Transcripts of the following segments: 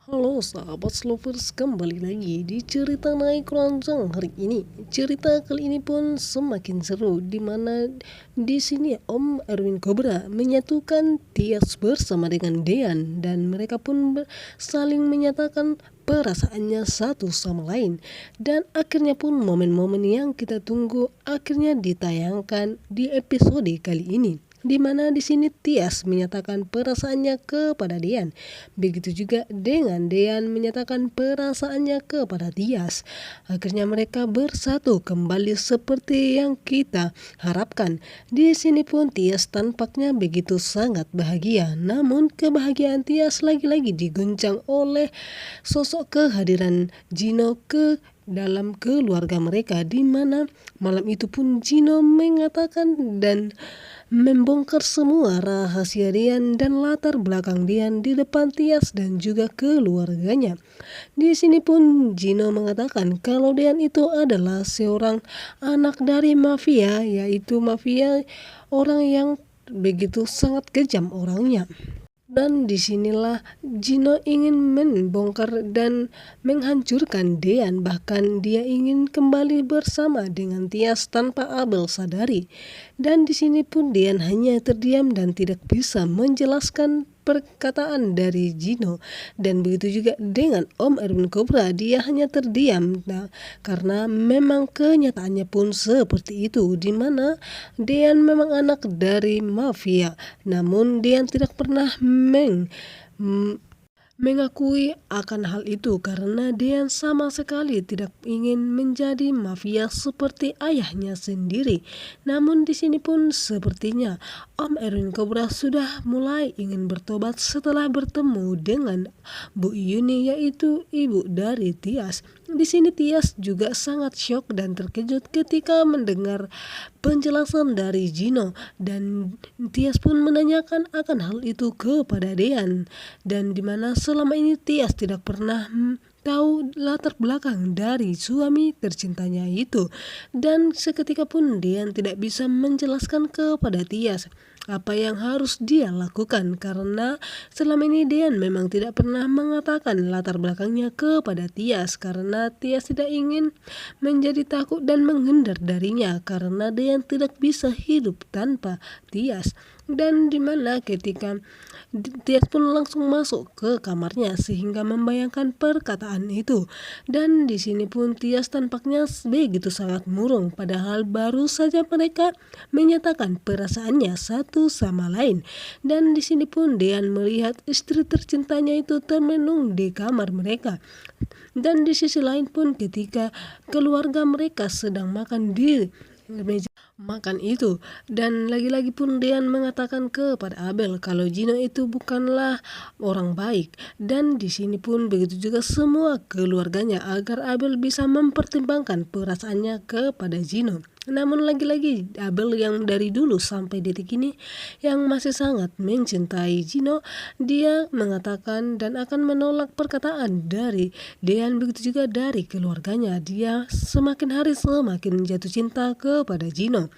Halo sahabat Slovers, kembali lagi di cerita naik keroncong hari ini. Cerita kali ini pun semakin seru, dimana di sini Om Erwin Cobra menyatukan Tias bersama dengan Dean, dan mereka pun saling menyatakan perasaannya satu sama lain. Dan akhirnya pun momen-momen yang kita tunggu akhirnya ditayangkan di episode kali ini, di mana di sini Tias menyatakan perasaannya kepada Dean. Begitu juga dengan Dean menyatakan perasaannya kepada Tias. Akhirnya mereka bersatu kembali seperti yang kita harapkan. Di sini pun Tias tampaknya begitu sangat bahagia. Namun kebahagiaan Tias lagi-lagi diguncang oleh sosok kehadiran Gino ke dalam keluarga mereka, di mana malam itu pun Gino mengatakan dan membongkar semua rahasia Dian dan latar belakang Dian di depan Tias dan juga keluarganya. Di sini pun Gino mengatakan kalau Dian itu adalah seorang anak dari mafia, yaitu mafia orang yang begitu sangat kejam orangnya. Dan disinilah Gino ingin membongkar dan menghancurkan Dean, bahkan dia ingin kembali bersama dengan Tias tanpa Abel sadari. Dan di sini pun Dean hanya terdiam dan tidak bisa menjelaskan perkataan dari Gino. Dan begitu juga dengan Om Erwin Cobra, dia hanya terdiam karena memang kenyataannya pun seperti itu, di mana Dean memang anak dari mafia, namun Dean tidak pernah mengakui akan hal itu karena Dean sama sekali tidak ingin menjadi mafia seperti ayahnya sendiri. Namun di sini pun sepertinya Om Erwin Cobra sudah mulai ingin bertobat setelah bertemu dengan Bu Yuni, yaitu ibu dari Tias. Di sini Tias juga sangat syok dan terkejut ketika mendengar penjelasan dari Gino, dan Tias pun menanyakan akan hal itu kepada Dean, dan dimana selama ini Tias tidak pernah tahu latar belakang dari suami tercintanya itu. Dan seketika pun Dean tidak bisa menjelaskan kepada Tias apa yang harus dia lakukan, karena selama ini Dean memang tidak pernah mengatakan latar belakangnya kepada Tias karena Tias tidak ingin menjadi takut dan menghindar darinya, karena Dean tidak bisa hidup tanpa Tias. Dan dimana ketika Tias pun langsung masuk ke kamarnya sehingga membayangkan perkataan itu. Dan di sini pun Tias tampaknya begitu sangat murung, padahal baru saja mereka menyatakan perasaannya satu sama lain. Dan di sini pun Dean melihat istri tercintanya itu termenung di kamar mereka. Dan di sisi lain pun ketika keluarga mereka sedang makan di meja makan itu, dan lagi-lagi pun Dean mengatakan kepada Abel kalau Gino itu bukanlah orang baik. Dan di sini pun begitu juga semua keluarganya agar Abel bisa mempertimbangkan perasaannya kepada Gino. Namun lagi-lagi Abel yang dari dulu sampai detik ini yang masih sangat mencintai Gino, dia mengatakan dan akan menolak perkataan dari Dean, begitu juga dari keluarganya. Dia semakin hari semakin jatuh cinta kepada Gino.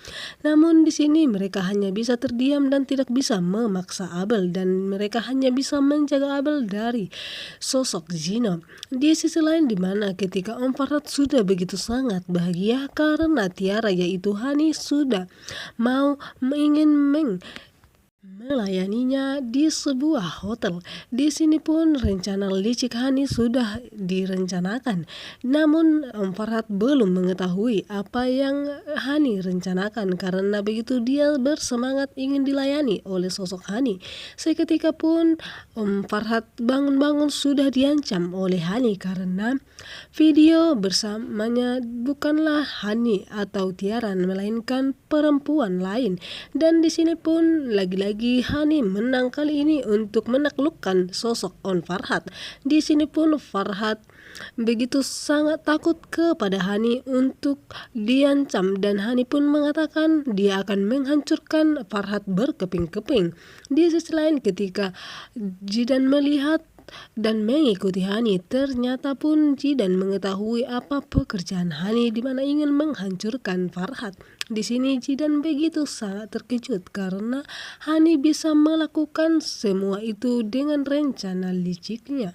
Namun di sini mereka hanya bisa terdiam dan tidak bisa memaksa Abel, dan mereka hanya bisa menjaga Abel dari sosok Gino. Di sisi lain, di mana ketika Om Farhad sudah begitu sangat bahagia karena Tiara, yaitu Hani, sudah mau ingin melayaninya di sebuah hotel. Di sini pun rencana licik Hani sudah direncanakan. Namun Om Farhad belum mengetahui apa yang Hani rencanakan, karena begitu dia bersemangat ingin dilayani oleh sosok Hani. Seketika pun Om Farhad bangun-bangun sudah diancam oleh Hani karena video bersamanya bukanlah Hani atau Tiara, melainkan perempuan lain. Dan di sini pun lagi-lagi Hani menang kali ini untuk menaklukkan sosok Om Farhad. Di sini pun Farhad begitu sangat takut kepada Hani untuk diancam, dan Hani pun mengatakan dia akan menghancurkan Farhad berkeping-keping. Di sisi lain, ketika Jidan melihat dan mengikuti Hani, ternyata pun Jidan mengetahui apa pekerjaan Hani, di mana ingin menghancurkan Farhad. Di sini Jidan begitu sangat terkejut karena Hani bisa melakukan semua itu dengan rencana liciknya.